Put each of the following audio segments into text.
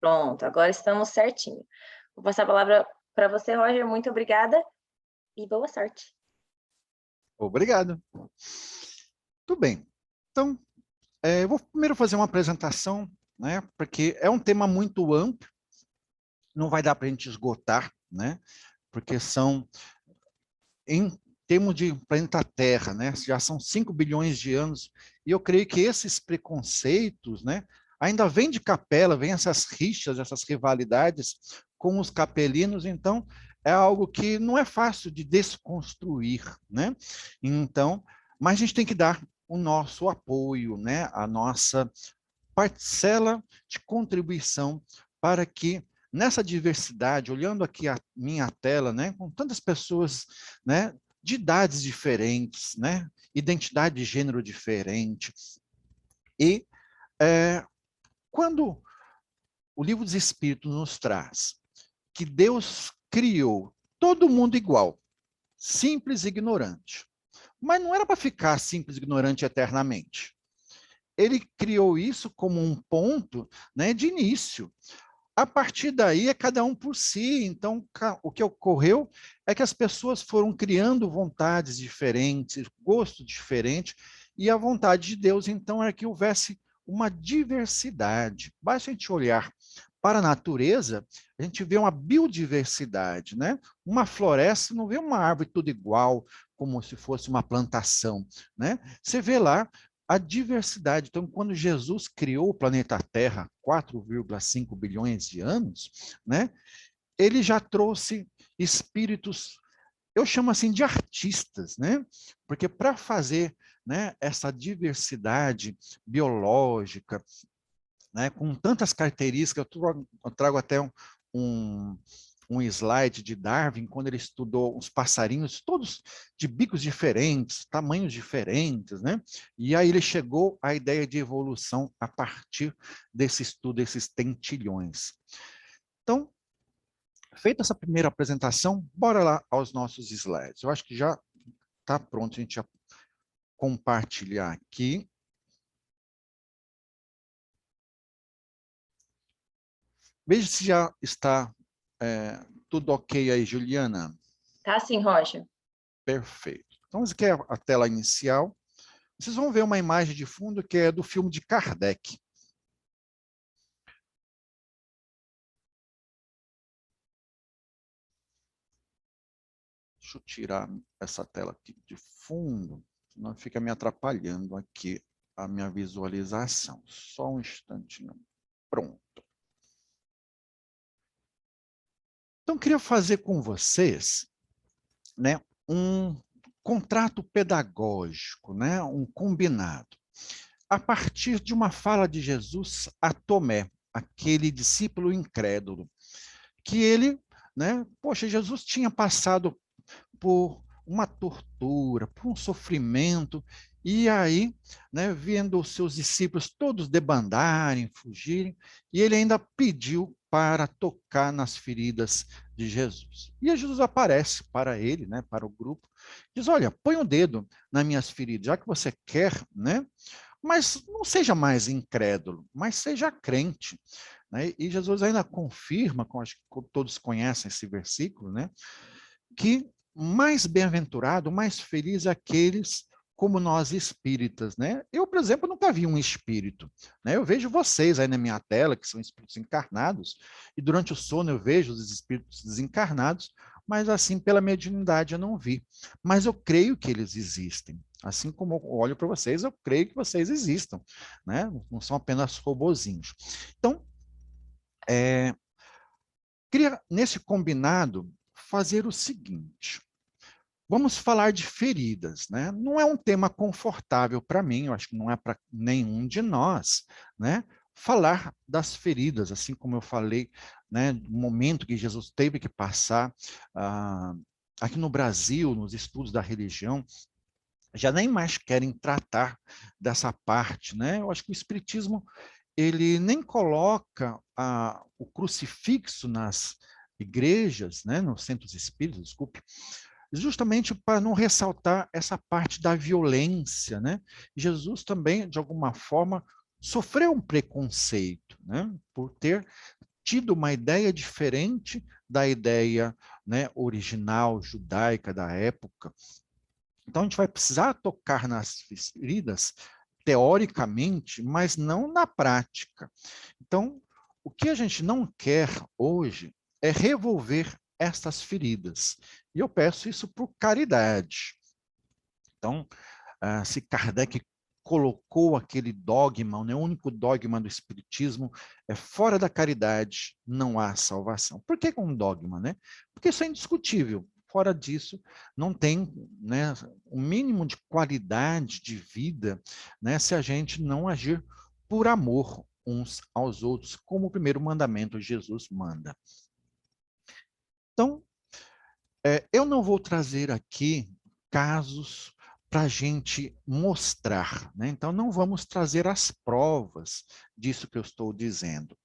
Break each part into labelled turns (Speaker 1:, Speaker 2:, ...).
Speaker 1: Pronto, agora estamos certinho. Vou passar a palavra para você, Roger. Muito obrigada e boa sorte.
Speaker 2: Obrigado. Tudo bem. Então, eu vou primeiro fazer uma apresentação, né, porque é um tema muito amplo, não vai dar para a gente esgotar, né, porque são, em termos de planeta Terra, né, já são 5 bilhões de anos, e eu creio que esses preconceitos, né, ainda vêm de Capela, vêm essas rixas, essas rivalidades com os capelinos, então é algo que não é fácil de desconstruir, né? Então, mas a gente tem que dar o nosso apoio, né, a nossa parcela de contribuição para que nessa diversidade, olhando aqui a minha tela, né, com tantas pessoas, né, de idades diferentes, né, identidade de gênero diferente, e quando o Livro dos Espíritos nos traz que Deus criou todo mundo igual, simples e ignorante, mas não era para ficar simples e ignorante eternamente. Ele criou isso como um ponto, né, de início. A partir daí é cada um por si. Então, o que ocorreu é que as pessoas foram criando vontades diferentes, gostos diferentes, e a vontade de Deus, então, é que houvesse uma diversidade. Basta a gente olhar para a natureza, a gente vê uma biodiversidade, né? Uma floresta não vê uma árvore tudo igual, como se fosse uma plantação, né? Você vê lá a diversidade. Então, quando Jesus criou o planeta Terra, 4,5 bilhões de anos, né, ele já trouxe espíritos, eu chamo assim de artistas, né, porque para fazer, né, essa diversidade biológica, né, com tantas características, eu trago até um slide de Darwin, quando ele estudou os passarinhos, todos de bicos diferentes, tamanhos diferentes, né? E aí ele chegou à ideia de evolução a partir desse estudo, desses tentilhões. Então, feita essa primeira apresentação, bora lá aos nossos slides. Eu acho que já está pronto, a gente já compartilhar aqui. Veja se já está tudo ok aí, Juliana.
Speaker 1: Tá sim, Roger.
Speaker 2: Perfeito. Então, essa aqui é a tela inicial. Vocês vão ver uma imagem de fundo que é do filme de Kardec. Deixa eu tirar essa tela aqui de fundo, senão fica me atrapalhando aqui a minha visualização. Só um instantinho. Pronto. Então, eu queria fazer com vocês, né, um contrato pedagógico, né, um combinado, a partir de uma fala de Jesus a Tomé, aquele discípulo incrédulo, que ele, né, poxa, Jesus tinha passado por uma tortura, por um sofrimento, e aí, né, vendo os seus discípulos todos debandarem, fugirem, e ele ainda pediu para tocar nas feridas de Jesus. E Jesus aparece para ele, né, para o grupo, diz: olha, põe o dedo nas minhas feridas, já que você quer, né, mas não seja mais incrédulo, mas seja crente. Né? E Jesus ainda confirma, acho que todos conhecem esse versículo, né, que mais bem-aventurado, mais feliz aqueles como nós espíritas, né? Eu, por exemplo, nunca vi um espírito, né? Eu vejo vocês aí na minha tela, que são espíritos encarnados, e durante o sono eu vejo os espíritos desencarnados, mas assim, pela mediunidade eu não vi. Mas eu creio que eles existem. Assim como eu olho para vocês, eu creio que vocês existam, né? Não são apenas robozinhos. Então, queria, nesse combinado, fazer o seguinte. Vamos falar de feridas, né? Não é um tema confortável para mim, eu acho que não é para nenhum de nós, né? Falar das feridas, assim como eu falei, né? Do momento que Jesus teve que passar aqui no Brasil, nos estudos da religião, já nem mais querem tratar dessa parte, né? Eu acho que o Espiritismo ele nem coloca o crucifixo nas igrejas, né? Nos centros espíritas, desculpe, justamente para não ressaltar essa parte da violência, né? Jesus também, de alguma forma, sofreu um preconceito, né? Por ter tido uma ideia diferente da ideia, né, original judaica da época. Então, a gente vai precisar tocar nas feridas, teoricamente, mas não na prática. Então, o que a gente não quer hoje é revolver estas feridas. E eu peço isso por caridade. Então, se Kardec colocou aquele dogma, né, o único dogma do Espiritismo é fora da caridade não há salvação. Por que um dogma? Né? Porque isso é indiscutível. Fora disso, não tem, né, o mínimo de qualidade de vida, né, se a gente não agir por amor uns aos outros, como o primeiro mandamento Jesus manda. Então, eu não vou trazer aqui casos para a gente mostrar, né? Então, não vamos trazer as provas disso que eu estou dizendo,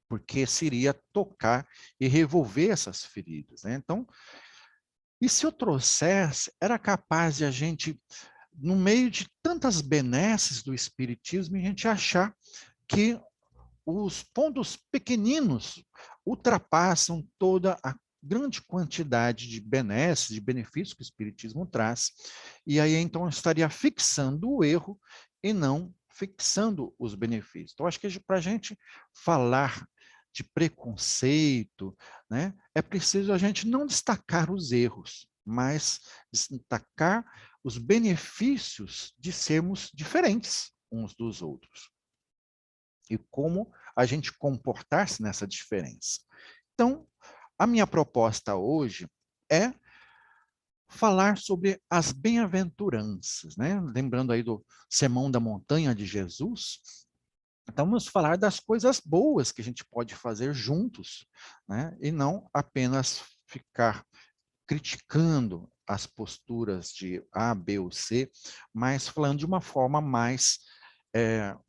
Speaker 2: porque seria tocar e revolver essas feridas, né? Então, e se eu trouxesse, era capaz de a gente, no meio de tantas benesses do Espiritismo, a gente achar que os pontos pequeninos ultrapassam toda a grande quantidade de benesses, de benefícios que o Espiritismo traz, e aí então eu estaria fixando o erro e não fixando os benefícios. Então, acho que para a gente falar de preconceito, né, é preciso a gente não destacar os erros, mas destacar os benefícios de sermos diferentes uns dos outros e como a gente comportar-se nessa diferença. Então, a minha proposta hoje é falar sobre as bem-aventuranças, né? Lembrando aí do Sermão da Montanha de Jesus. Então, vamos falar das coisas boas que a gente pode fazer juntos, né? E não apenas ficar criticando as posturas de A, B ou C, mas falando de uma forma mais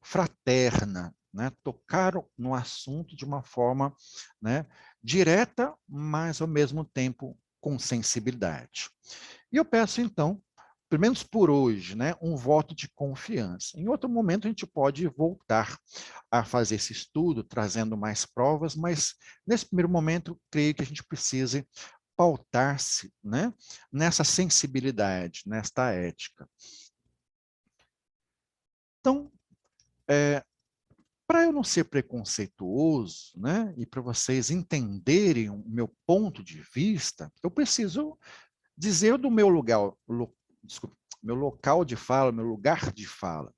Speaker 2: fraterna, né? Tocar no assunto de uma forma, né, direta, mas ao mesmo tempo com sensibilidade. E eu peço então, pelo menos por hoje, né, um voto de confiança. Em outro momento a gente pode voltar a fazer esse estudo, trazendo mais provas, mas nesse primeiro momento creio que a gente precise pautar-se, né, nessa sensibilidade, nesta ética. Então, para eu não ser preconceituoso, né, e para vocês entenderem o meu ponto de vista, eu preciso dizer do meu lugar, desculpa, meu local de fala, meu lugar de fala.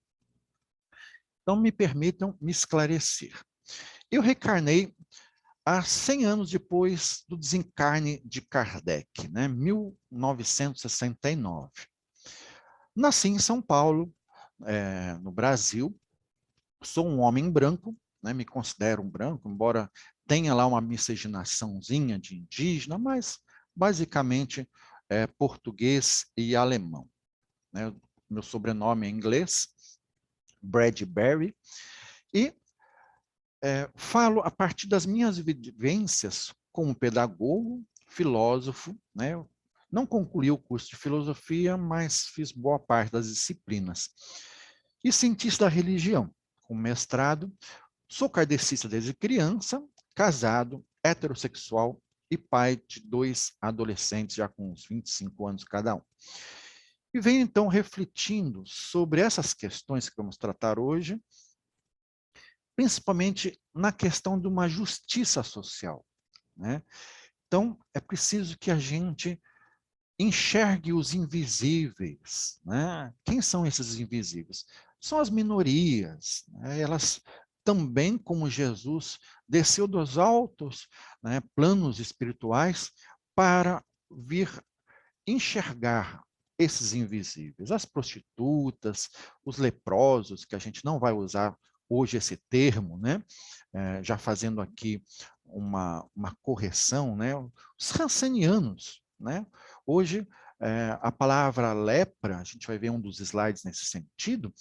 Speaker 2: Então, me permitam me esclarecer. Eu reencarnei há 100 anos depois do desencarne de Kardec, né, 1969. Nasci em São Paulo, no Brasil. Sou um homem branco, né, me considero um branco, embora tenha lá uma miscigenaçãozinha de indígena, mas basicamente português e alemão. Né? Meu sobrenome é inglês, Bradbury, e falo a partir das minhas vivências como pedagogo, filósofo, né? Não concluí o curso de filosofia, mas fiz boa parte das disciplinas. E cientista da religião, com mestrado. Sou kardecista desde criança, casado, heterossexual e pai de 2 adolescentes, já com uns 25 anos cada um. E venho, então, refletindo sobre essas questões que vamos tratar hoje, principalmente na questão de uma justiça social, né? Então, é preciso que a gente enxergue os invisíveis, né? Quem são esses invisíveis? São as minorias, né? Elas também, como Jesus, desceu dos altos, né, planos espirituais para vir enxergar esses invisíveis, as prostitutas, os leprosos, que a gente não vai usar hoje esse termo, né? Já fazendo aqui uma correção, né? Os rancenianos, né? Hoje, a palavra lepra, a gente vai ver um dos slides nesse sentido,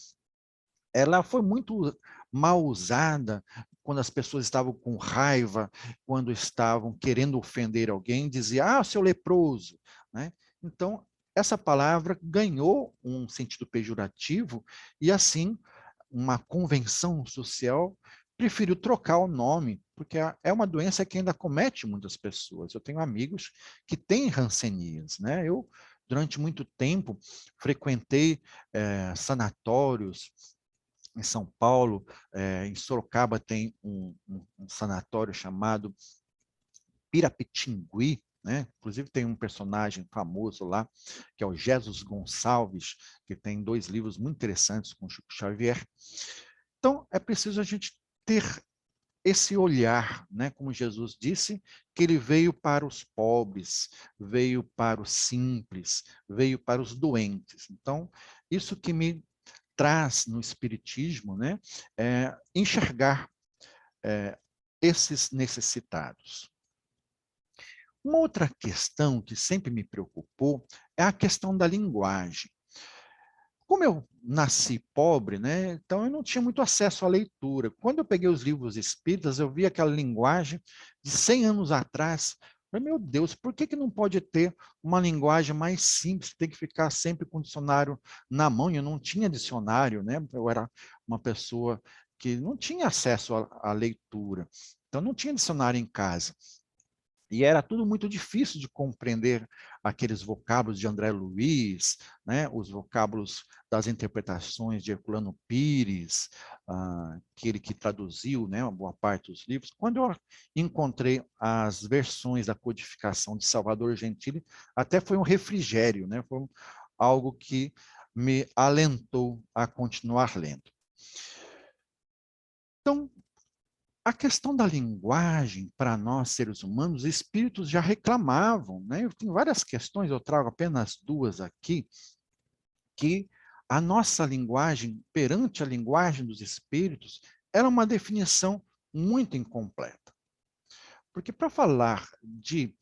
Speaker 2: ela foi muito mal usada quando as pessoas estavam com raiva, quando estavam querendo ofender alguém, dizia, ah, seu leproso, né? Então, essa palavra ganhou um sentido pejorativo e, assim, uma convenção social preferiu trocar o nome, porque é uma doença que ainda acomete muitas pessoas. Eu tenho amigos que têm hanseníase, né? Eu, durante muito tempo, frequentei sanatórios em São Paulo, em Sorocaba tem um sanatório chamado Pirapitingui, né? Inclusive tem um personagem famoso lá, que é o Jesus Gonçalves, que tem 2 livros muito interessantes com Chico Xavier. Então, é preciso a gente ter esse olhar, né? Como Jesus disse, que ele veio para os pobres, veio para os simples, veio para os doentes. Então, isso que me traz no Espiritismo, né? É enxergar esses necessitados. Uma outra questão que sempre me preocupou é a questão da linguagem. Como eu nasci pobre, né, então eu não tinha muito acesso à leitura. Quando eu peguei os livros espíritas, eu vi aquela linguagem de 100 anos atrás. Falei, meu Deus, por que não pode ter uma linguagem mais simples? Tem que ficar sempre com o dicionário na mão. Eu não tinha dicionário, né? Eu era uma pessoa que não tinha acesso à leitura. Então, não tinha dicionário em casa. E era tudo muito difícil de compreender aqueles vocábulos de André Luiz, né? Os vocábulos das interpretações de Herculano Pires, aquele que traduziu, né, uma boa parte dos livros. Quando eu encontrei as versões da codificação de Salvador Gentili, até foi um refrigério, né? Foi algo que me alentou a continuar lendo. Então, a questão da linguagem, para nós, seres humanos, os espíritos já reclamavam, né? Eu tenho várias questões, eu trago apenas 2 aqui, que a nossa linguagem, perante a linguagem dos espíritos, era uma definição muito incompleta. Porque para falar de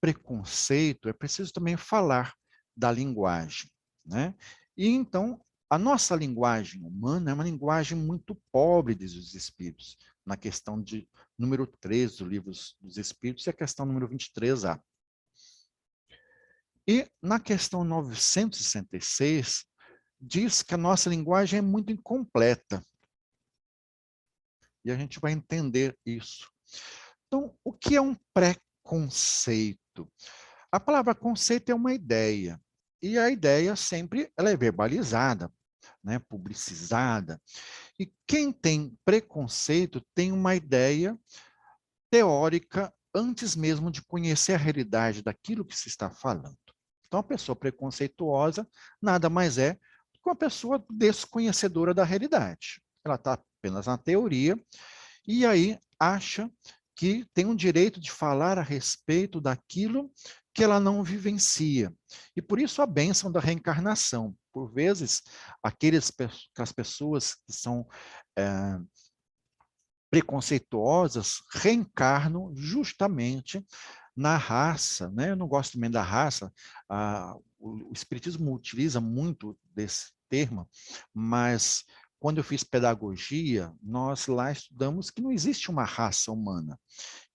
Speaker 2: preconceito, é preciso também falar da linguagem, né? E então, a nossa linguagem humana é uma linguagem muito pobre, diz os Espíritos, na questão de número 3 do Livro dos Espíritos e a questão número 23A. E na questão 966, diz que a nossa linguagem é muito incompleta. E a gente vai entender isso. Então, o que é um preconceito? A palavra conceito é uma ideia. E a ideia sempre ela é verbalizada, né, publicizada. E quem tem preconceito tem uma ideia teórica antes mesmo de conhecer a realidade daquilo que se está falando. Então, a pessoa preconceituosa nada mais é do que uma pessoa desconhecedora da realidade. Ela está apenas na teoria e aí acha que tem um direito de falar a respeito daquilo que ela não vivencia. E por isso a bênção da reencarnação. Por vezes, aquelas pessoas que são preconceituosas reencarnam justamente na raça, né? Eu não gosto também da raça, o Espiritismo utiliza muito desse termo, mas quando eu fiz pedagogia, nós lá estudamos que não existe uma raça humana.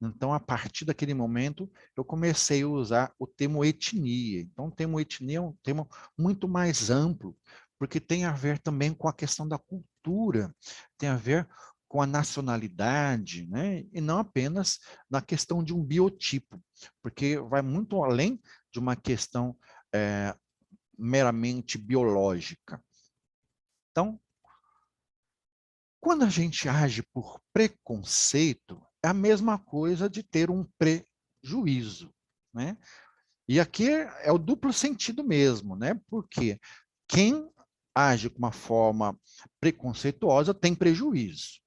Speaker 2: Então, a partir daquele momento, eu comecei a usar o termo etnia. Então, o termo etnia é um termo muito mais amplo, porque tem a ver também com a questão da cultura, tem a ver com a nacionalidade, né? E não apenas na questão de um biotipo, porque vai muito além de uma questão meramente biológica. Então, quando a gente age por preconceito, é a mesma coisa de ter um prejuízo, né? E aqui é o duplo sentido mesmo, né? Porque quem age com uma forma preconceituosa tem prejuízo.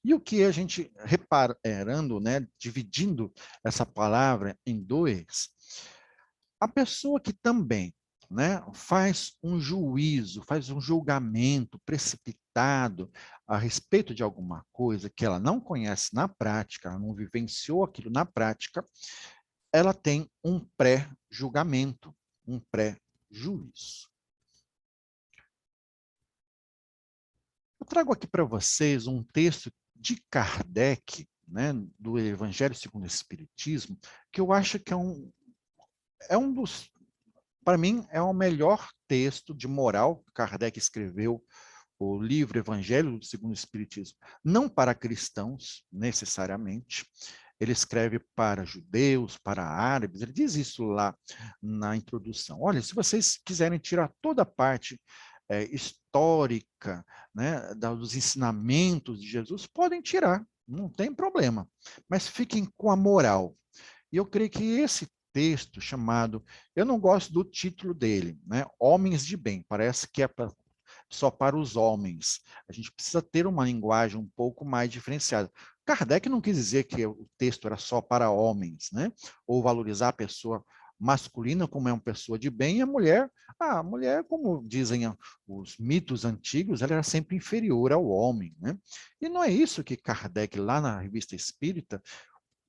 Speaker 2: E o que a gente reparando, né, dividindo essa palavra em 2, a pessoa que também, né, faz um juízo, faz um julgamento precipitado a respeito de alguma coisa que ela não conhece na prática, ela não vivenciou aquilo na prática, ela tem um pré-julgamento, um pré-juízo. Eu trago aqui para vocês um texto de Kardec, né, do Evangelho segundo o Espiritismo, que eu acho que é um dos, para mim, é o melhor texto de moral que Kardec escreveu o livro Evangelho segundo o Espiritismo, não para cristãos, necessariamente. Ele escreve para judeus, para árabes, ele diz isso lá na introdução. Olha, se vocês quiserem tirar toda a parte histórica, né, dos ensinamentos de Jesus, podem tirar, não tem problema. Mas fiquem com a moral. E eu creio que esse texto chamado, eu não gosto do título dele, né? Homens de Bem, parece que é só para os homens. A gente precisa ter uma linguagem um pouco mais diferenciada. Kardec não quis dizer que o texto era só para homens, né? Ou valorizar a pessoa masculina como é uma pessoa de bem, e a mulher, como dizem os mitos antigos, ela era sempre inferior ao homem, né? E não é isso que Kardec, lá na Revista Espírita,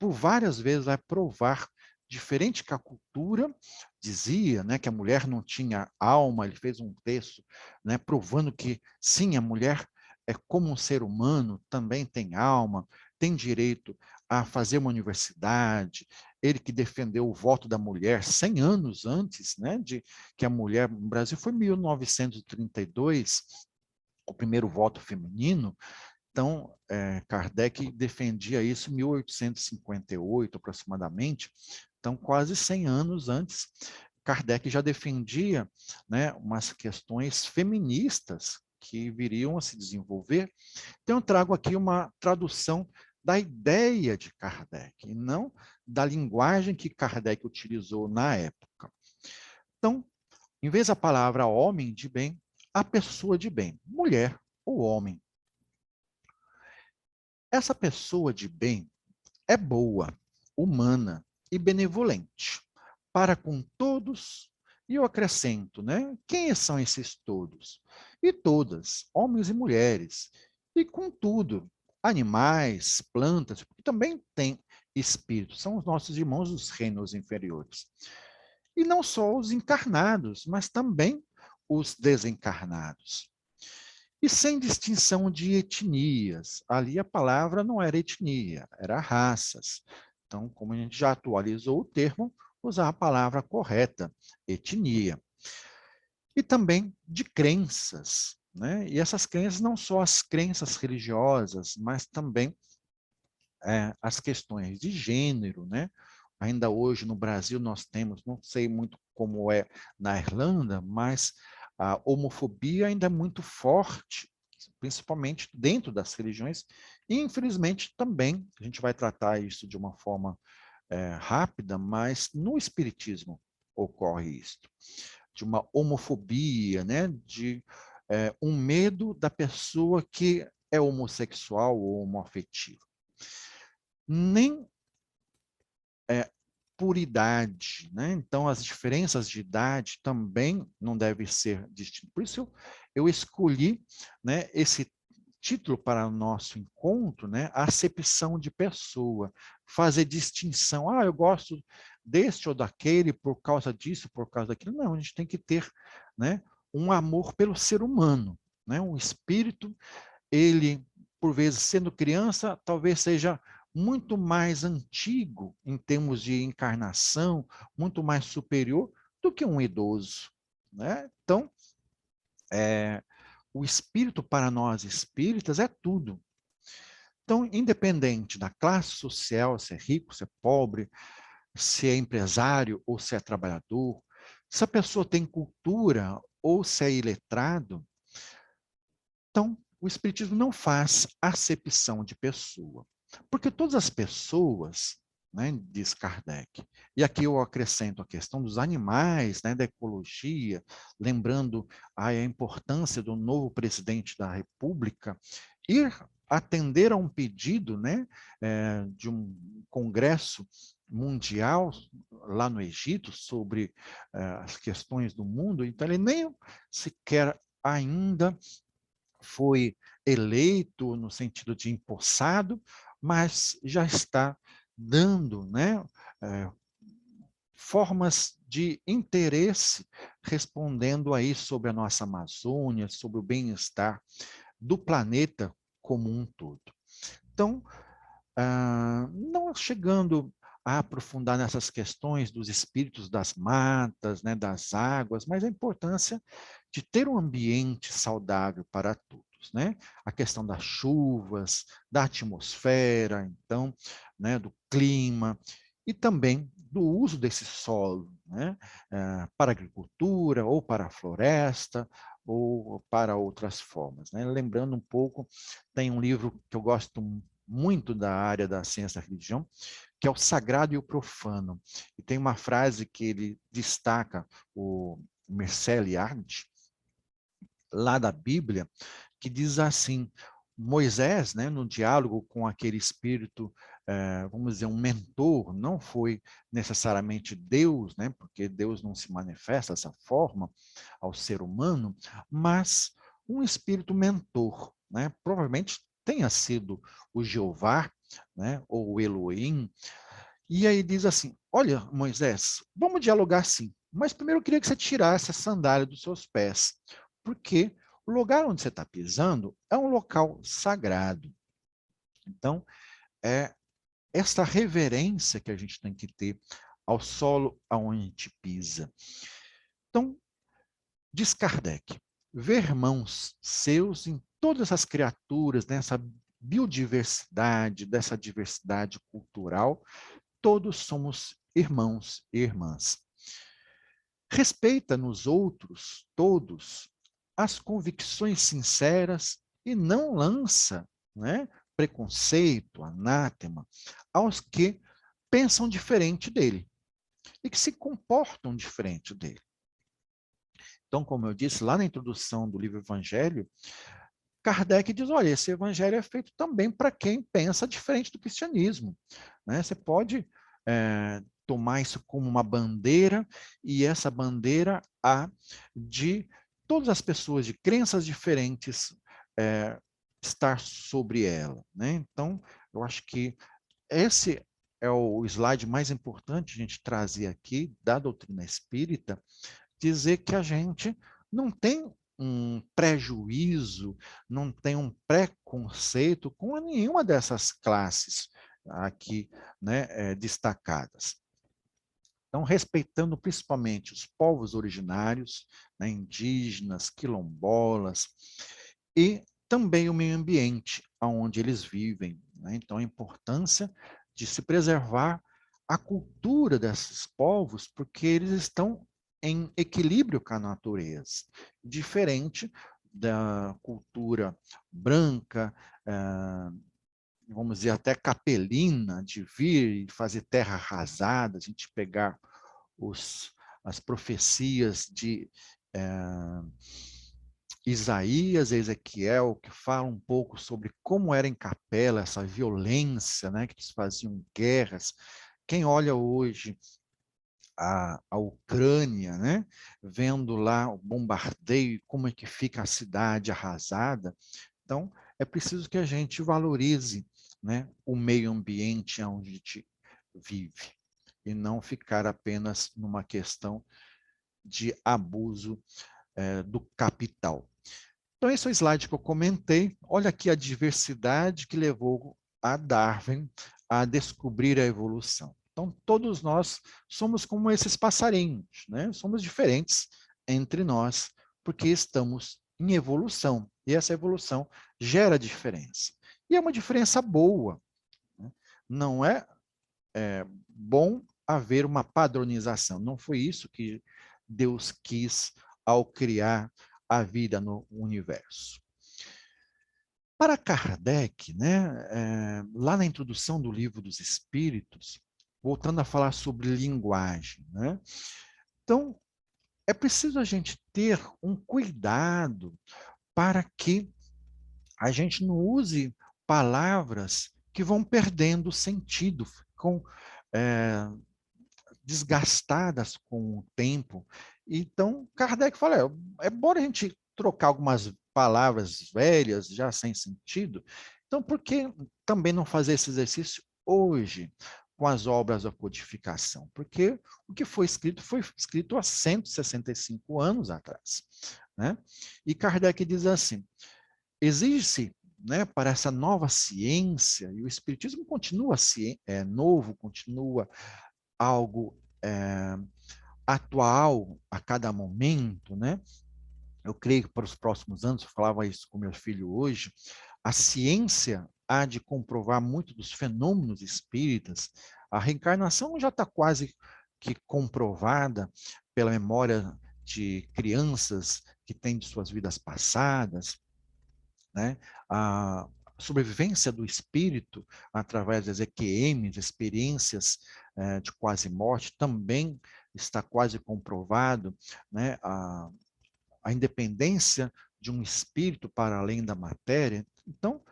Speaker 2: por várias vezes vai provar, diferente que a cultura dizia, né, que a mulher não tinha alma. Ele fez um texto, né, provando que sim, a mulher é como um ser humano, também tem alma, tem direito a fazer uma universidade. Ele que defendeu o voto da mulher 100 anos antes, né, de que a mulher no Brasil foi em 1932, o primeiro voto feminino. Então, Kardec defendia isso em 1858, aproximadamente. Então, quase 100 anos antes, Kardec já defendia, né, umas questões feministas que viriam a se desenvolver. Então, eu trago aqui uma tradução da ideia de Kardec, e não da linguagem que Kardec utilizou na época. Então, em vez da palavra homem de bem, a pessoa de bem, mulher ou homem. Essa pessoa de bem é boa, humana e benevolente para com todos. E eu acrescento, né? Quem são esses todos? E todas, homens e mulheres. E com tudo, animais, plantas, porque também tem espíritos, são os nossos irmãos dos reinos inferiores. E não só os encarnados, mas também os desencarnados. E sem distinção de etnias. Ali a palavra não era etnia, era raças. Então, como a gente já atualizou o termo, usar a palavra correta, etnia. E também de crenças, né? E essas crenças não só as crenças religiosas, mas também as questões de gênero, né? Ainda hoje no Brasil nós temos, não sei muito como é na Irlanda, mas a homofobia ainda é muito forte, principalmente dentro das religiões, e infelizmente também, a gente vai tratar isso de uma forma rápida, mas no espiritismo ocorre isso, de uma homofobia, né? De um medo da pessoa que é homossexual ou homoafetiva. Nem por idade, né? Então, as diferenças de idade também não devem ser distintas. Por isso, eu escolhi, né, esse título para o nosso encontro, né, acepção de pessoa, fazer distinção. Eu gosto deste ou daquele por causa disso, por causa daquilo. Não, a gente tem que ter, né, um amor pelo ser humano, né? Um espírito, ele, por vezes, sendo criança, talvez seja muito mais antigo em termos de encarnação, muito mais superior do que um idoso, né? Então, o espírito para nós espíritas é tudo. Então, independente da classe social, se é rico, se é pobre, se é empresário ou se é trabalhador, se a pessoa tem cultura ou se é iletrado, então o espiritismo não faz acepção de pessoa. Porque todas as pessoas, né, diz Kardec, e aqui eu acrescento a questão dos animais, né, da ecologia, lembrando a importância do novo presidente da República ir atender a um pedido, né, de um congresso mundial lá no Egito sobre as questões do mundo. Então ele nem sequer ainda foi eleito no sentido de empossado, mas já está dando, né, formas de interesse, respondendo aí sobre a nossa Amazônia, sobre o bem-estar do planeta como um todo. Então, não chegando a aprofundar nessas questões dos espíritos das matas, né, das águas, mas a importância de ter um ambiente saudável para todos, né? A questão das chuvas, da atmosfera, então, né, do clima e também do uso desse solo, né, para a agricultura ou para a floresta ou para outras formas, né? Lembrando um pouco, tem um livro que eu gosto muito da área da ciência da religião, que é o sagrado e o profano. E tem uma frase que ele destaca, o Marcel Yardt, lá da Bíblia, que diz assim: Moisés, né, no diálogo com aquele espírito, vamos dizer, um mentor, não foi necessariamente Deus, né, porque Deus não se manifesta dessa forma ao ser humano, mas um espírito mentor, né, provavelmente tenha sido o Jeová, né, ou o Elohim. E aí diz assim: olha, Moisés, vamos dialogar sim, mas primeiro eu queria que você tirasse a sandália dos seus pés, porque o lugar onde você está pisando é um local sagrado. Então, é essa reverência que a gente tem que ter ao solo aonde a gente pisa. Então, diz Kardec, ver irmãos seus em todas as criaturas, nessa biodiversidade, dessa diversidade cultural, todos somos irmãos e irmãs. Respeita nos outros, todos, as convicções sinceras e não lança, né, preconceito, anátema, aos que pensam diferente dele e que se comportam diferente dele. Então, como eu disse lá na introdução do livro Evangelho, Kardec diz, olha, esse evangelho é feito também para quem pensa diferente do cristianismo, né? Você pode tomar isso como uma bandeira, e essa bandeira há de todas as pessoas de crenças diferentes estar sobre ela, né? Então, eu acho que esse é o slide mais importante a gente trazer aqui da doutrina espírita, dizer que a gente não tem um prejuízo, não tem um preconceito com nenhuma dessas classes aqui, né, destacadas. Então, respeitando principalmente os povos originários, né, indígenas, quilombolas, e também o meio ambiente onde eles vivem, né? Então, a importância de se preservar a cultura desses povos, porque eles estão em equilíbrio com a natureza, diferente da cultura branca, vamos dizer até capelina, de vir e fazer terra arrasada, a gente pegar as profecias de Isaías e Ezequiel, que falam um pouco sobre como era em Capela, essa violência, né, que eles faziam guerras. Quem olha hoje a Ucrânia, né, vendo lá o bombardeio, como é que fica a cidade arrasada, então é preciso que a gente valorize, né, o meio ambiente onde a gente vive, e não ficar apenas numa questão de abuso do capital. Então, esse é o slide que eu comentei. Olha aqui a diversidade que levou a Darwin a descobrir a evolução. Então, todos nós somos como esses passarinhos, né? Somos diferentes entre nós, porque estamos em evolução. E essa evolução gera diferença. E é uma diferença boa, né? Não é bom haver uma padronização. Não foi isso que Deus quis ao criar a vida no universo. Para Kardec, né, lá na introdução do Livro dos Espíritos, voltando a falar sobre linguagem, né, então é preciso a gente ter um cuidado para que a gente não use palavras que vão perdendo sentido, ficam desgastadas com o tempo. Então, Kardec fala, é bom a gente trocar algumas palavras velhas, já sem sentido. Então, por que também não fazer esse exercício hoje, com as obras da codificação? Porque o que foi escrito há 165 anos atrás, né? E Kardec diz assim, exige-se né, para essa nova ciência, e o Espiritismo continua novo, continua algo atual a cada momento, né? Eu creio que para os próximos anos, eu falava isso com meu filho hoje, a ciência há de comprovar muito dos fenômenos espíritas. A reencarnação já está quase que comprovada pela memória de crianças que têm de suas vidas passadas, né? A sobrevivência do espírito através das EQMs, experiências de quase morte, também está quase comprovado, né? A independência de um espírito para além da matéria. Então,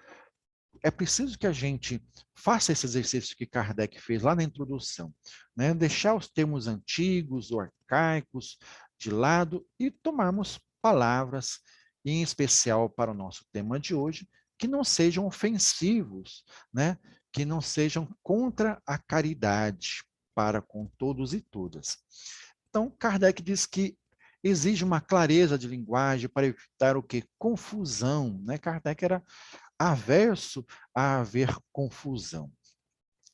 Speaker 2: é preciso que a gente faça esse exercício que Kardec fez lá na introdução, né? Deixar os termos antigos ou arcaicos de lado e tomarmos palavras, em especial para o nosso tema de hoje, que não sejam ofensivos, né? Que não sejam contra a caridade para com todos e todas. Então, Kardec diz que exige uma clareza de linguagem para evitar o quê? Confusão, né? Kardec era averso a haver confusão.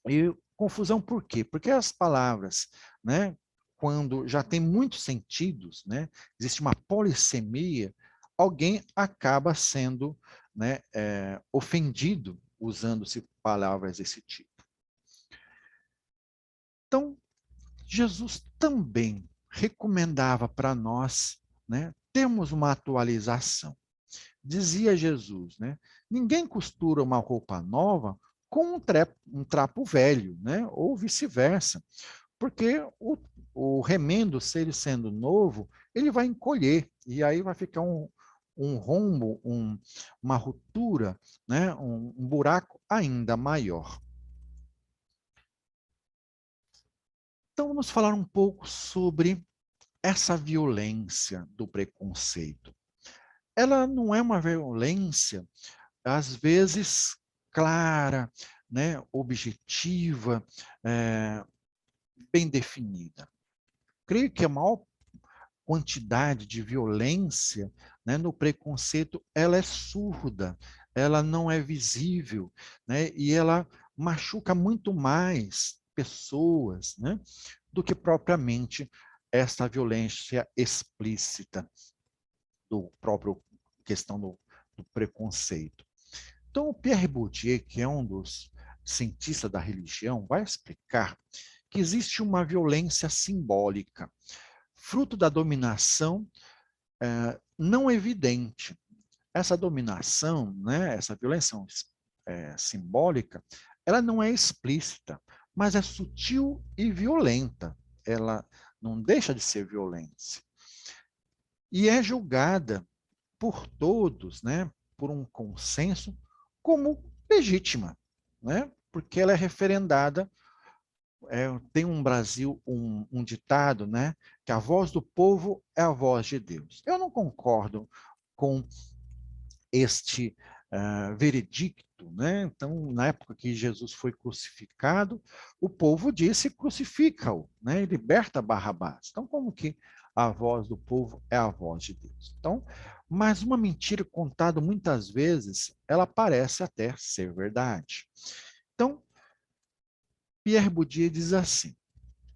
Speaker 2: E confusão por quê? Porque as palavras, né, quando já tem muitos sentidos, né, existe uma polissemia, alguém acaba sendo, né, ofendido usando-se palavras desse tipo. Então, Jesus também recomendava para nós, né, termos uma atualização. Dizia Jesus, né? Ninguém costura uma roupa nova com um trapo velho, né? Ou vice-versa, porque o remendo, se ele sendo novo, ele vai encolher, e aí vai ficar um rombo, uma ruptura, né? Um buraco ainda maior. Então, vamos falar um pouco sobre essa violência do preconceito. Ela não é uma violência às vezes clara, né, objetiva, bem definida. Creio que a maior quantidade de violência, né, no preconceito, ela é surda, ela não é visível, né, e ela machuca muito mais pessoas, né, do que propriamente essa violência explícita do próprio questão do preconceito. Então, o Pierre Bourdieu, que é um dos cientistas da religião, vai explicar que existe uma violência simbólica, fruto da dominação não evidente. Essa dominação, né, essa violência simbólica, ela não é explícita, mas é sutil e violenta. Ela não deixa de ser violência. E é julgada por todos, né, por um consenso, como legítima, né, porque ela é referendada. Tem um Brasil, um ditado, né, que a voz do povo é a voz de Deus. Eu não concordo com este veredicto, né? Então, na época que Jesus foi crucificado, o povo disse: crucifica-o, né? E liberta Barrabás. Então, como que a voz do povo é a voz de Deus? Então, mas uma mentira contada muitas vezes, ela parece até ser verdade. Então, Pierre Bourdieu diz assim: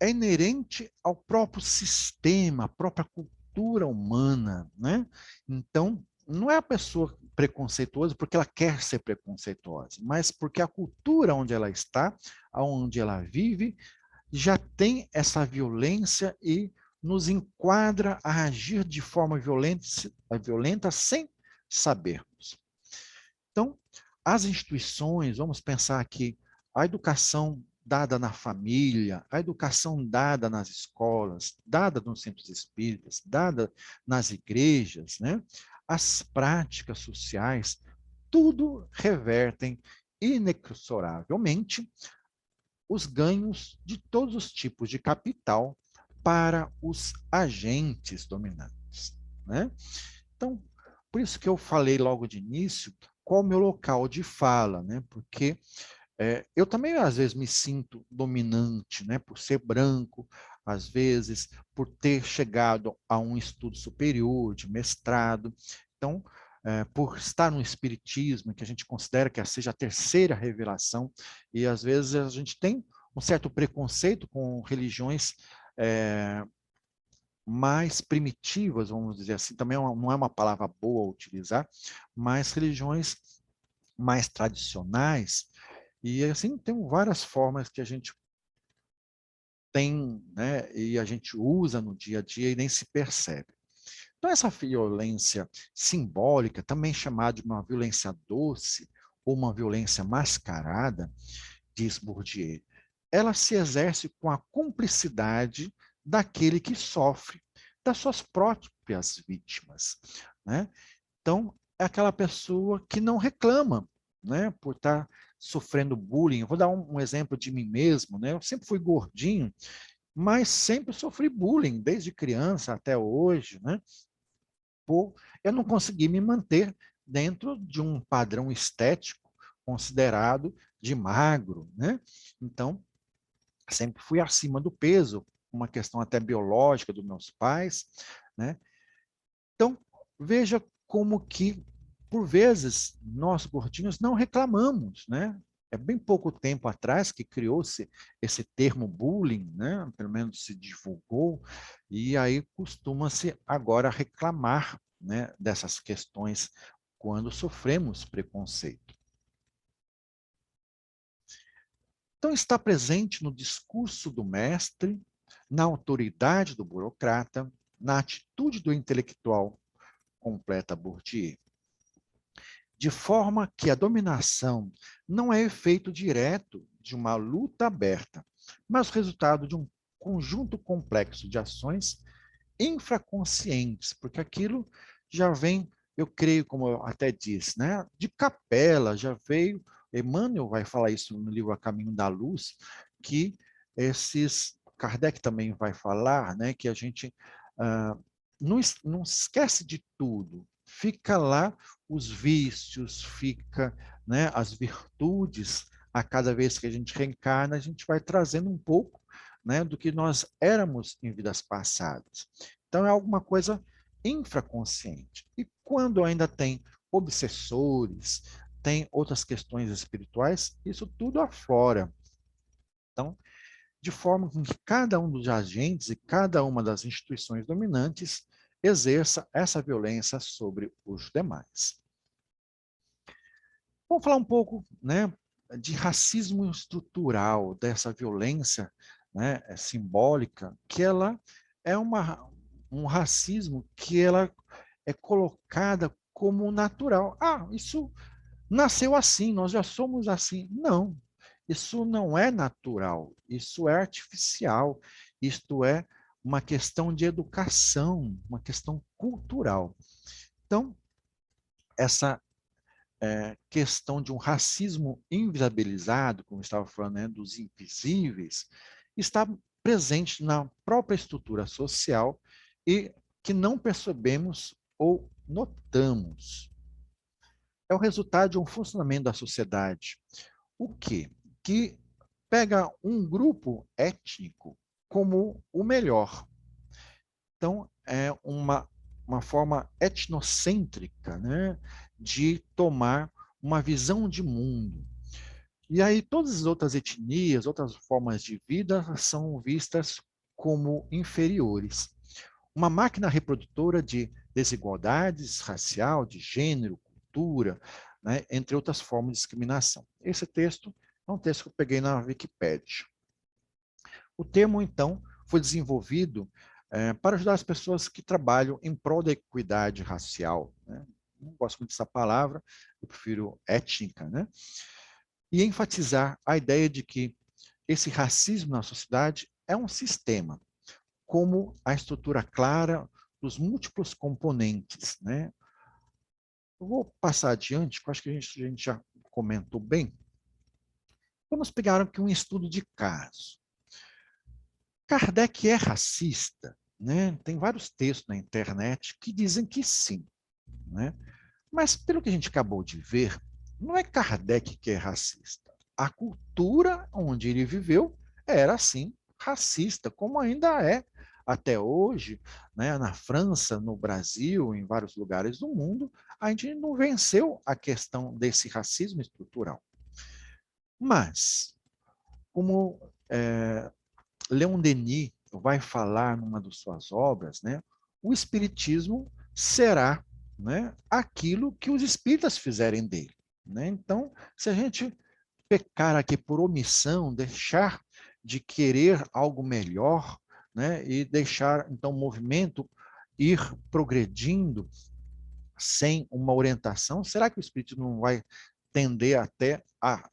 Speaker 2: é inerente ao próprio sistema, à própria cultura humana, né? Então, não é a pessoa preconceituosa porque ela quer ser preconceituosa, mas porque a cultura onde ela está, onde ela vive, já tem essa violência e nos enquadra a agir de forma violenta sem sabermos. Então, as instituições, vamos pensar aqui, a educação dada na família, a educação dada nas escolas, dada nos centros espíritas, dada nas igrejas, né? As práticas sociais, tudo revertem inexoravelmente os ganhos de todos os tipos de capital para os agentes dominantes, né? Então, por isso que eu falei logo de início qual o meu local de fala, né? Porque eu também, às vezes, me sinto dominante, né? Por ser branco, às vezes, por ter chegado a um estudo superior, de mestrado. Então, por estar no espiritismo, que a gente considera que seja a terceira revelação, e às vezes a gente tem um certo preconceito com religiões mais primitivas, vamos dizer assim, também não é uma palavra boa a utilizar, mas religiões mais tradicionais, e assim tem várias formas que a gente tem, né, e a gente usa no dia a dia e nem se percebe. Então, essa violência simbólica, também chamada de uma violência doce ou uma violência mascarada, diz Bourdieu, ela se exerce com a cumplicidade daquele que sofre, das suas próprias vítimas, né? Então, é aquela pessoa que não reclama, né, por estar sofrendo bullying. Eu vou dar um exemplo de mim mesmo, né? Eu sempre fui gordinho, mas sempre sofri bullying, desde criança até hoje, né? Eu não consegui me manter dentro de um padrão estético considerado de magro, né? Então, sempre fui acima do peso, uma questão até biológica dos meus pais, né? Então, veja como que, por vezes, nós gordinhos não reclamamos, né? É bem pouco tempo atrás que criou-se esse termo bullying, né? Pelo menos se divulgou, e aí costuma-se agora reclamar, né, dessas questões quando sofremos preconceito. Então, está presente no discurso do mestre, na autoridade do burocrata, na atitude do intelectual, completa Bourdieu. De forma que a dominação não é efeito direto de uma luta aberta, mas resultado de um conjunto complexo de ações infraconscientes, porque aquilo já vem, eu creio, como eu até disse, né, de capela, já veio, Emmanuel vai falar isso no livro A Caminho da Luz, que Kardec também vai falar, né, que a gente não esquece de tudo, fica lá os vícios, fica, né, as virtudes, a cada vez que a gente reencarna, a gente vai trazendo um pouco, né, do que nós éramos em vidas passadas. Então, é alguma coisa infraconsciente. E quando ainda tem obsessores, tem outras questões espirituais, isso tudo aflora. Então, de forma que cada um dos agentes e cada uma das instituições dominantes exerça essa violência sobre os demais. Vamos falar um pouco, né, de racismo estrutural, dessa violência, né, simbólica, que ela é um racismo que ela é colocada como natural. Ah, isso nasceu assim, nós já somos assim. Não, isso não é natural, isso é artificial, isto é uma questão de educação, uma questão cultural. Então, essa questão de um racismo invisibilizado, como estava falando, né, dos invisíveis, está presente na própria estrutura social e que não percebemos ou notamos. É o resultado de um funcionamento da sociedade. O quê? Que pega um grupo étnico como o melhor. Então, é uma forma etnocêntrica, né, de tomar uma visão de mundo. E aí todas as outras etnias, outras formas de vida são vistas como inferiores. Uma máquina reprodutora de desigualdades racial, de gênero, cultura, né, entre outras formas de discriminação. Esse texto é um texto que eu peguei na Wikipédia. O termo, então, foi desenvolvido para ajudar as pessoas que trabalham em prol da equidade racial, né? Não gosto muito dessa palavra, eu prefiro étnica, né? E enfatizar a ideia de que esse racismo na sociedade é um sistema, como a estrutura clara dos múltiplos componentes, né? Eu vou passar adiante, que eu acho que a gente já comentou bem. Vamos pegar aqui um estudo de caso. Kardec é racista, né? Tem vários textos na internet que dizem que sim, né? Mas, pelo que a gente acabou de ver, não é Kardec que é racista. A cultura onde ele viveu era, assim, racista, como ainda é até hoje, né, na França, no Brasil, em vários lugares do mundo, a gente não venceu a questão desse racismo estrutural. Mas, como Leon Denis vai falar numa de suas obras, né, o espiritismo será, né, aquilo que os espíritas fizerem dele. Né? Então, se a gente pecar aqui por omissão, deixar de querer algo melhor, né, e deixar então o movimento ir progredindo sem uma orientação, será que o espiritismo não vai tender até a,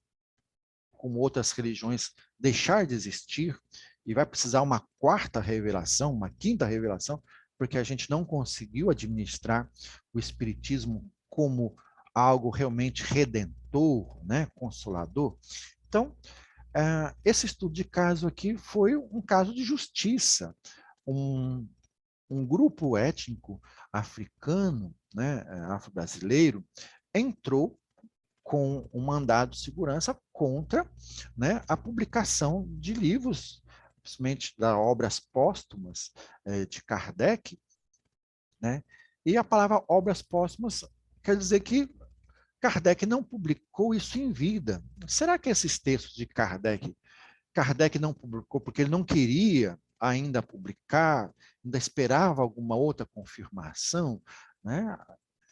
Speaker 2: como outras religiões, deixar de existir e vai precisar uma quarta revelação, uma quinta revelação, porque a gente não conseguiu administrar o espiritismo como algo realmente redentor, né, consolador? Então, esse estudo de caso aqui foi um caso de justiça. Um grupo étnico africano, né, afro-brasileiro, entrou com um mandado de segurança contra, né, a publicação de livros, principalmente das obras póstumas de Kardec, né? E a palavra obras póstumas quer dizer que Kardec não publicou isso em vida. Será que esses textos de Kardec não publicou porque ele não queria ainda publicar, ainda esperava alguma outra confirmação? Né?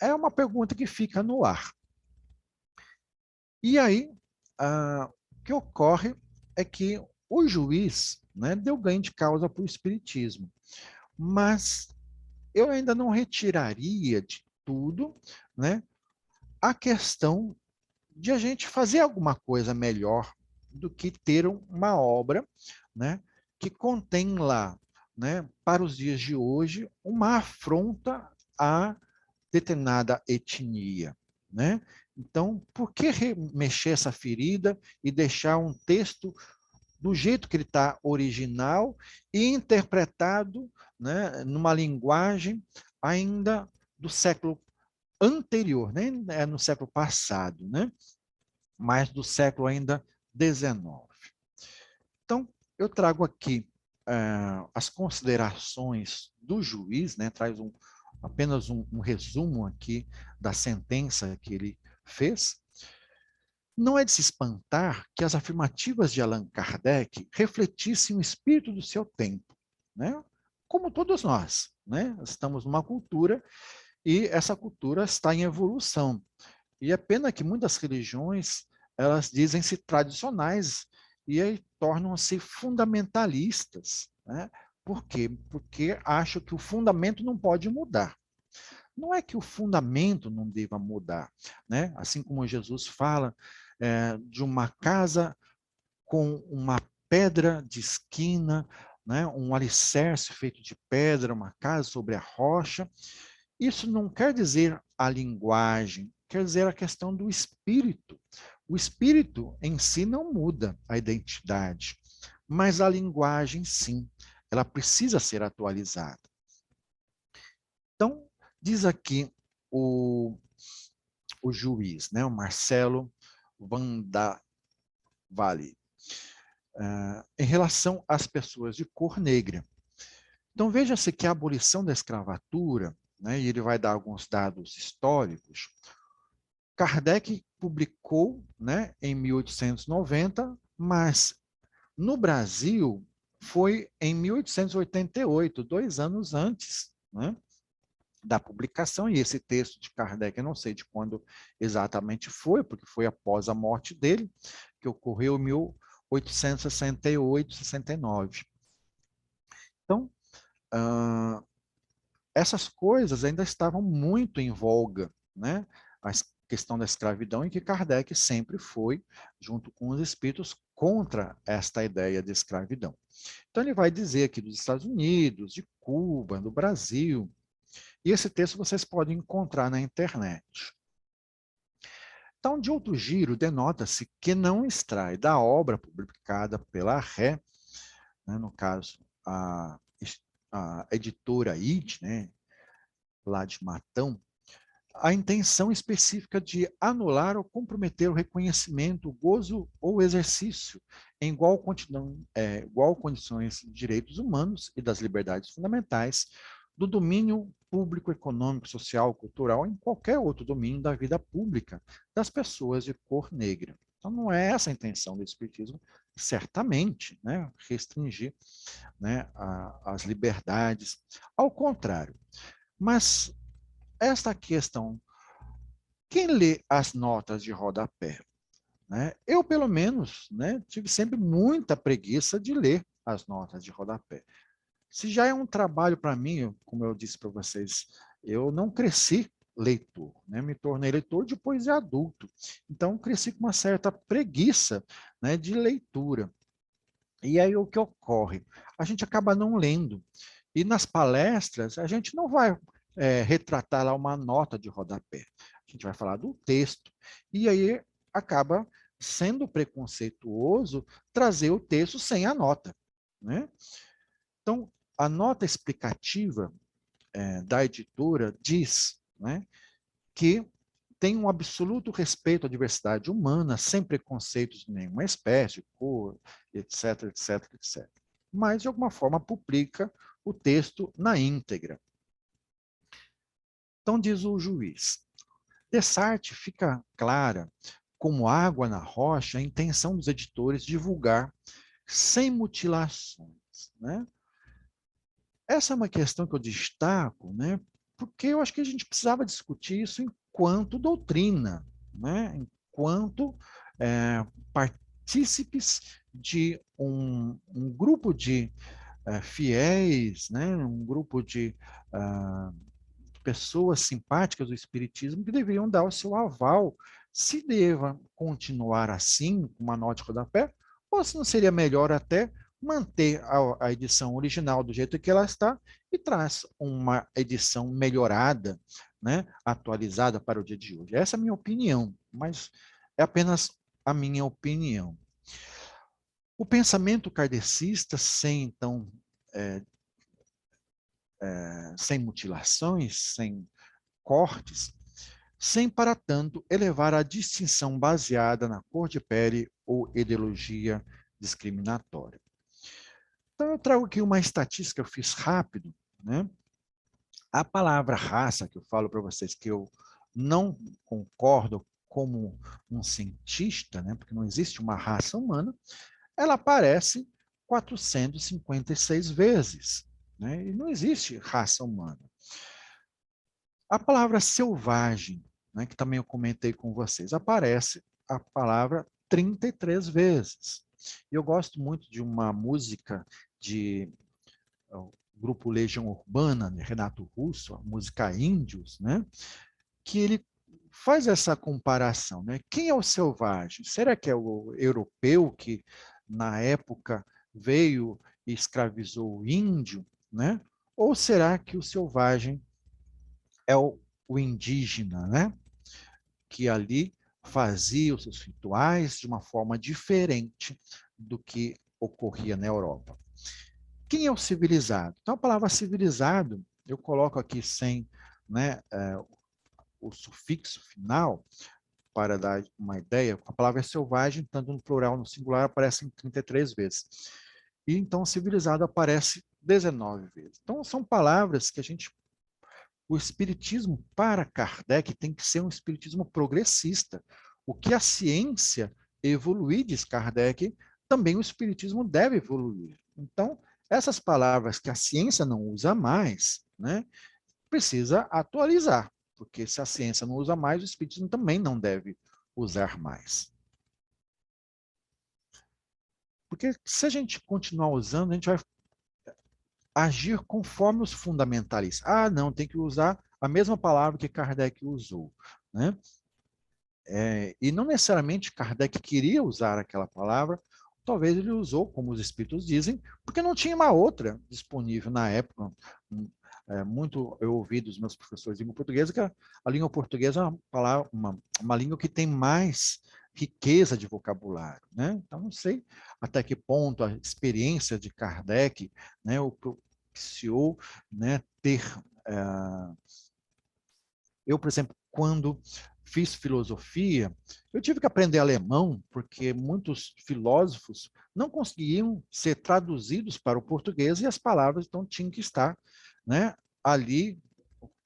Speaker 2: É uma pergunta que fica no ar. E aí, o que ocorre é que o juiz, né, deu ganho de causa para o espiritismo, mas eu ainda não retiraria de tudo, né, a questão de a gente fazer alguma coisa melhor do que ter uma obra, né, que contém lá, né, para os dias de hoje, uma afronta a determinada etnia, né? Então, por que mexer essa ferida e deixar um texto do jeito que ele está original e interpretado, né, numa linguagem ainda do século anterior, nem é no século passado, né? Mas do século ainda XIX. Então, eu trago aqui as considerações do juiz, né, traz apenas um resumo aqui da sentença que ele fez. Não é de se espantar que as afirmativas de Allan Kardec refletissem o espírito do seu tempo, né? Como todos nós, né? Estamos numa cultura e essa cultura está em evolução. E é pena que muitas religiões, elas dizem-se tradicionais e aí tornam-se fundamentalistas. Né? Por quê? Porque acham que o fundamento não pode mudar. Não é que o fundamento não deva mudar. Né? Assim como Jesus fala de uma casa com uma pedra de esquina, né? Um alicerce feito de pedra, uma casa sobre a rocha, isso não quer dizer a linguagem, quer dizer a questão do espírito. O espírito em si não muda a identidade, mas a linguagem sim, ela precisa ser atualizada. Então, diz aqui o juiz, né, o Marcelo Vandavalli, em relação às pessoas de cor negra. Então, veja-se que a abolição da escravatura, né, e ele vai dar alguns dados históricos, Kardec publicou, né, em 1890, mas no Brasil foi em 1888, 2 anos antes, né, da publicação, e esse texto de Kardec, eu não sei de quando exatamente foi, porque foi após a morte dele, que ocorreu em 1868, 69. Então, essas coisas ainda estavam muito em voga, né? A questão da escravidão, em que Kardec sempre foi, junto com os espíritos, contra esta ideia de escravidão. Então ele vai dizer aqui dos Estados Unidos, de Cuba, do Brasil, e esse texto vocês podem encontrar na internet. Então, de outro giro, denota-se que não extrai da obra publicada pela Ré, né, no caso, a editora IT, né, lá de Matão, a intenção específica de anular ou comprometer o reconhecimento, o gozo ou o exercício em igual condições de direitos humanos e das liberdades fundamentais, do domínio público, econômico, social, cultural, em qualquer outro domínio da vida pública das pessoas de cor negra. Então, não é essa a intenção do Espiritismo, certamente, né, restringir, né, as liberdades. Ao contrário. Mas esta questão, quem lê as notas de rodapé? Né? Eu, pelo menos, né, tive sempre muita preguiça de ler as notas de rodapé. Se já é um trabalho para mim, como eu disse para vocês, eu não cresci leitor, né? Me tornei leitor depois de adulto. Então, cresci com uma certa preguiça, né, de leitura. E aí o que ocorre? A gente acaba não lendo. E nas palestras, a gente não vai retratar lá uma nota de rodapé. A gente vai falar do texto. E aí acaba sendo preconceituoso trazer o texto sem a nota. Né? Então, a nota explicativa da editora diz, né, que tem um absoluto respeito à diversidade humana, sem preconceitos de nenhuma espécie, cor, etc, etc, etc. Mas, de alguma forma, publica o texto na íntegra. Então, diz o juiz, dessa arte fica clara, como água na rocha, a intenção dos editores divulgar sem mutilações. Né? Essa é uma questão que eu destaco, né? Porque eu acho que a gente precisava discutir isso enquanto doutrina, né? Enquanto partícipes de um grupo de fiéis, né? Um grupo de pessoas simpáticas do Espiritismo que deveriam dar o seu aval se deva continuar assim, com uma nota de rodapé, ou se não seria melhor até manter a edição original do jeito que ela está e traz uma edição melhorada, né, atualizada para o dia de hoje. Essa é a minha opinião, mas é apenas a minha opinião. O pensamento kardecista, sem, então, sem mutilações, sem cortes, sem, para tanto, elevar a distinção baseada na cor de pele ou ideologia discriminatória. Então, eu trago aqui uma estatística que eu fiz rápido, né? A palavra raça, que eu falo para vocês que eu não concordo como um cientista, né? Porque não existe uma raça humana, ela aparece 456 vezes, né? E não existe raça humana. A palavra selvagem, né, que também eu comentei com vocês, aparece a palavra 33 vezes. E eu gosto muito de uma música de grupo Legião Urbana, né, Renato Russo, a música Índios, né, que ele faz essa comparação. Né? Quem é o selvagem? Será que é o europeu que, na época, veio e escravizou o índio? Né? Ou será que o selvagem é o indígena, né? Que ali fazia os seus rituais de uma forma diferente do que ocorria na Europa. Quem é o civilizado? Então, a palavra civilizado, eu coloco aqui sem, né, o sufixo final, para dar uma ideia, a palavra é selvagem, tanto no plural no singular, aparece 33 vezes. E então, civilizado aparece 19 vezes. Então, são palavras que a gente... O espiritismo, para Kardec, tem que ser um espiritismo progressista. O que a ciência evoluir, diz Kardec, também o espiritismo deve evoluir. Então, essas palavras que a ciência não usa mais, né, precisa atualizar, porque se a ciência não usa mais, o espiritismo também não deve usar mais. Porque se a gente continuar usando, a gente vai agir conforme os fundamentalistas. Ah, não, tem que usar a mesma palavra que Kardec usou. Né? E não necessariamente Kardec queria usar aquela palavra, talvez ele usou, como os espíritos dizem, porque não tinha uma outra disponível na época. Muito eu ouvi dos meus professores de língua portuguesa que a língua portuguesa é uma língua que tem mais riqueza de vocabulário. Né? Então, não sei até que ponto a experiência de Kardec, né, o propiciou, né, ter... eu, por exemplo, quando fiz filosofia, eu tive que aprender alemão, porque muitos filósofos não conseguiam ser traduzidos para o português e as palavras então tinham que estar, né, ali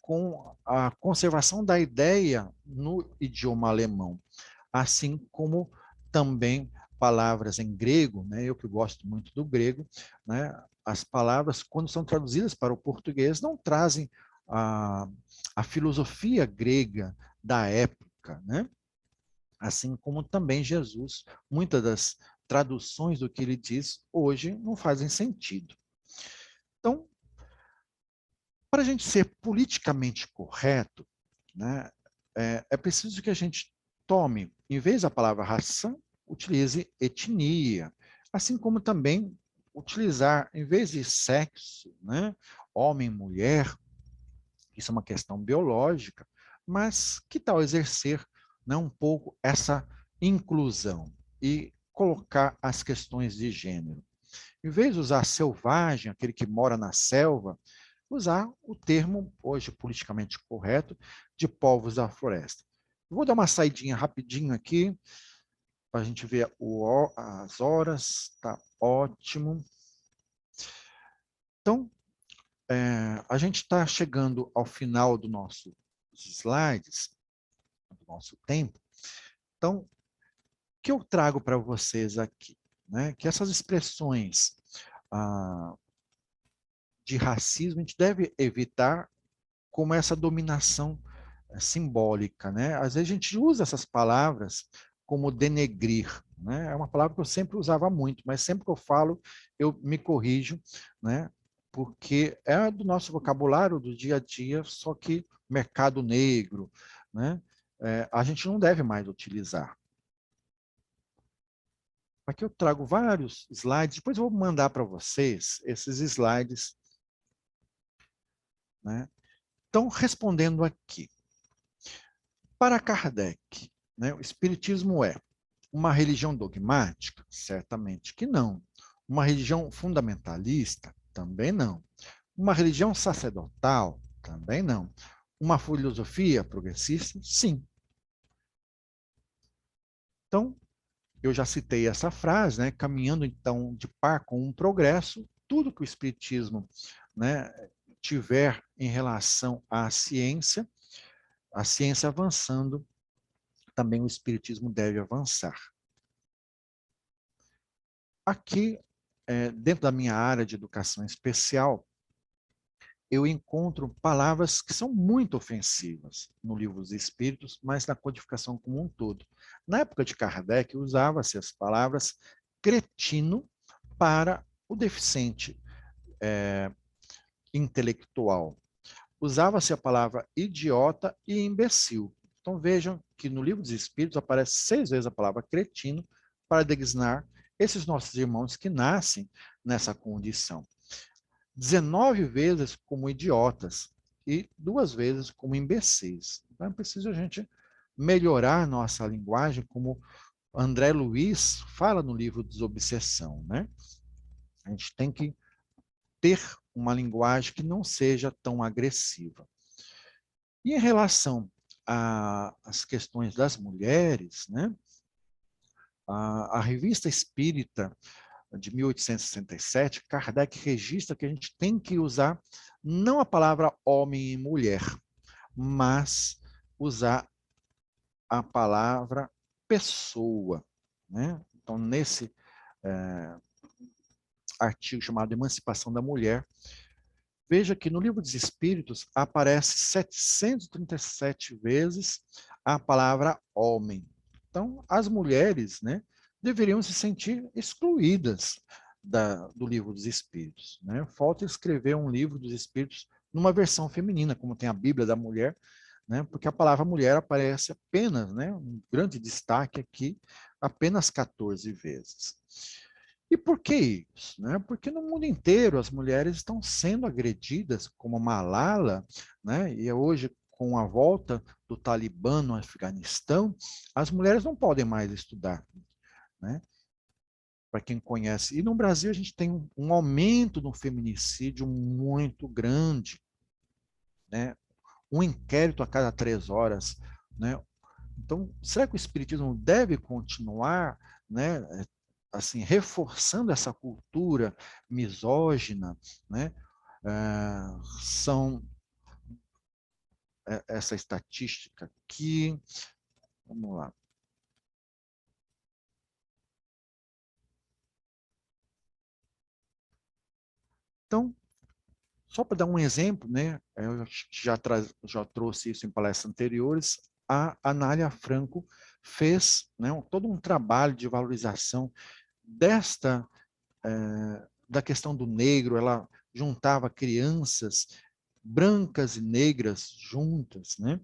Speaker 2: com a conservação da ideia no idioma alemão, assim como também palavras em grego, né, eu que gosto muito do grego, né, as palavras, quando são traduzidas para o português, não trazem a filosofia grega da época, né? Assim como também Jesus, muitas das traduções do que ele diz hoje não fazem sentido. Então, para a gente ser politicamente correto, né, é preciso que a gente tome, em vez da palavra raça, utilize etnia, assim como também utilizar, em vez de sexo, né, homem, mulher, isso é uma questão biológica, mas que tal exercer, né, um pouco essa inclusão e colocar as questões de gênero? Em vez de usar selvagem, aquele que mora na selva, usar o termo, hoje politicamente correto, de povos da floresta. Vou dar uma saidinha rapidinho aqui, para a gente ver as horas, tá ótimo. Então, a gente está chegando ao final dos nossos slides, do nosso tempo. Então, o que eu trago para vocês aqui? Né? Que essas expressões de racismo a gente deve evitar como essa dominação simbólica. Né? Às vezes a gente usa essas palavras como denegrir. Né? É uma palavra que eu sempre usava muito, mas sempre que eu falo, eu me corrijo, né? Porque é do nosso vocabulário do dia a dia, só que mercado negro, né? A gente não deve mais utilizar. Aqui eu trago vários slides, depois eu vou mandar para vocês esses slides. Né? Então, respondendo aqui, para Kardec, né, o Espiritismo é uma religião dogmática? Certamente que não. Uma religião fundamentalista? Também não. Uma religião sacerdotal? Também não. Uma filosofia progressista? Sim. Então, eu já citei essa frase, né, caminhando então de par com um progresso, tudo que o Espiritismo, né, tiver em relação à ciência, a ciência avançando, também o Espiritismo deve avançar. Aqui, dentro da minha área de educação especial, eu encontro palavras que são muito ofensivas no Livro dos Espíritos, mas na codificação como um todo. Na época de Kardec, usava-se as palavras cretino para o deficiente intelectual. Usava-se a palavra idiota e imbecil. Então vejam que no Livro dos Espíritos aparece 6 vezes a palavra cretino para designar esses nossos irmãos que nascem nessa condição. 19 vezes como idiotas e 2 vezes como imbecis. Então é preciso a gente melhorar nossa linguagem, como André Luiz fala no livro Desobsessão, né? A gente tem que ter uma linguagem que não seja tão agressiva. E em relação às questões das mulheres, né? A Revista Espírita de 1867, Kardec registra que a gente tem que usar não a palavra homem e mulher, mas usar a palavra pessoa. Né? Então, nesse artigo chamado Emancipação da Mulher, veja que no Livro dos Espíritos aparece 737 vezes a palavra homem. Então, as mulheres, né, deveriam se sentir excluídas do Livro dos Espíritos. Né? Falta escrever um Livro dos Espíritos numa versão feminina, como tem a Bíblia da Mulher, né? Porque a palavra mulher aparece apenas, né, um grande destaque aqui, apenas 14 vezes. E por que isso? Né? Porque no mundo inteiro as mulheres estão sendo agredidas, como Malala, né? E hoje, com a volta do Talibã no Afeganistão, as mulheres não podem mais estudar. Né? Para quem conhece. E no Brasil a gente tem um aumento no feminicídio muito grande. Né? um inquérito a cada 3 horas, né? Então, será que o espiritismo deve continuar, né, assim, reforçando essa cultura misógina, né? São essa estatística que, vamos lá. Então, só para dar um exemplo, né, eu já trouxe isso em palestras anteriores, a Anália Franco fez, né, todo um trabalho de valorização da questão do negro. Ela juntava crianças brancas e negras juntas, né,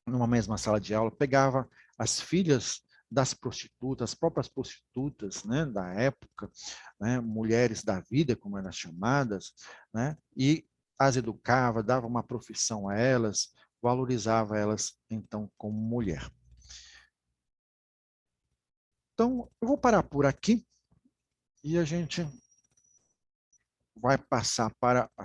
Speaker 2: numa mesma sala de aula, pegava as filhas das prostitutas, as próprias prostitutas, né, da época, né, mulheres da vida, como eram chamadas, né, e as educava, dava uma profissão a elas, valorizava elas, então, como mulher. Então, eu vou parar por aqui e a gente vai passar para a